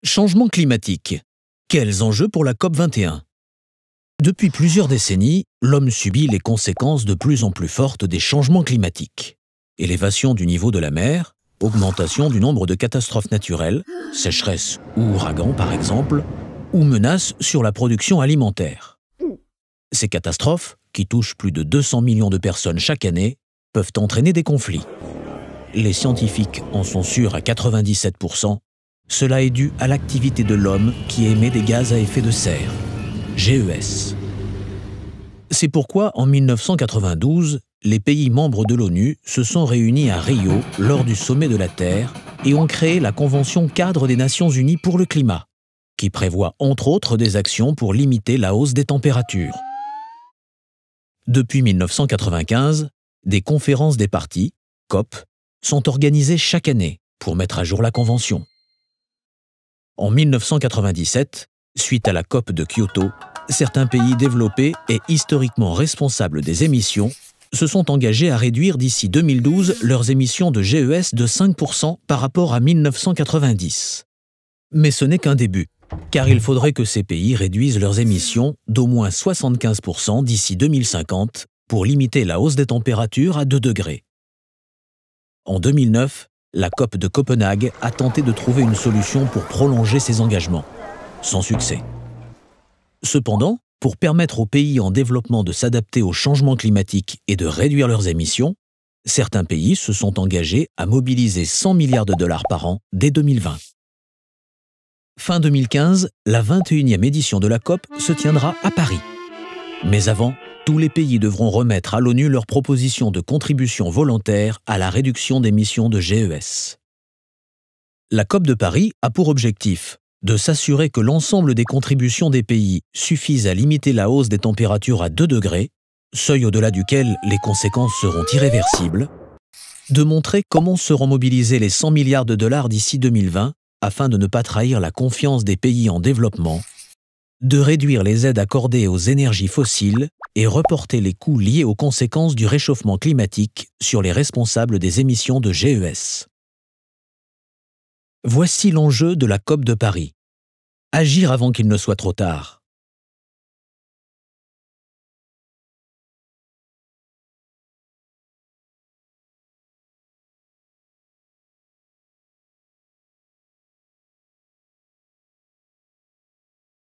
Changement climatique. Quels enjeux pour la COP 21? Depuis plusieurs décennies, l'homme subit les conséquences de plus en plus fortes des changements climatiques. Élévation du niveau de la mer, augmentation du nombre de catastrophes naturelles, sécheresse ou ouragans par exemple, ou menaces sur la production alimentaire. Ces catastrophes, qui touchent plus de 200 millions de personnes chaque année, peuvent entraîner des conflits. Les scientifiques en sont sûrs à 97%. Cela est dû à l'activité de l'homme qui émet des gaz à effet de serre, GES. C'est pourquoi, en 1992, les pays membres de l'ONU se sont réunis à Rio lors du sommet de la Terre et ont créé la Convention cadre des Nations Unies pour le climat, qui prévoit entre autres des actions pour limiter la hausse des températures. Depuis 1995, des conférences des parties, COP, sont organisées chaque année pour mettre à jour la Convention. En 1997, suite à la COP de Kyoto, certains pays développés et historiquement responsables des émissions se sont engagés à réduire d'ici 2012 leurs émissions de GES de 5% par rapport à 1990. Mais ce n'est qu'un début, car il faudrait que ces pays réduisent leurs émissions d'au moins 75% d'ici 2050 pour limiter la hausse des températures à 2 degrés. En 2009, la COP de Copenhague a tenté de trouver une solution pour prolonger ces engagements, sans succès. Cependant, pour permettre aux pays en développement de s'adapter au changement climatique et de réduire leurs émissions, certains pays se sont engagés à mobiliser 100 milliards de dollars par an dès 2020. Fin 2015, la 21e édition de la COP se tiendra à Paris. Mais avant, tous les pays devront remettre à l'ONU leurs propositions de contribution volontaire à la réduction d'émissions de GES. La COP de Paris a pour objectif de s'assurer que l'ensemble des contributions des pays suffisent à limiter la hausse des températures à 2 degrés, seuil au-delà duquel les conséquences seront irréversibles, de montrer comment seront mobilisés les 100 milliards de dollars d'ici 2020 afin de ne pas trahir la confiance des pays en développement, de réduire les aides accordées aux énergies fossiles et reporter les coûts liés aux conséquences du réchauffement climatique sur les responsables des émissions de GES. Voici l'enjeu de la COP de Paris. Agir avant qu'il ne soit trop tard.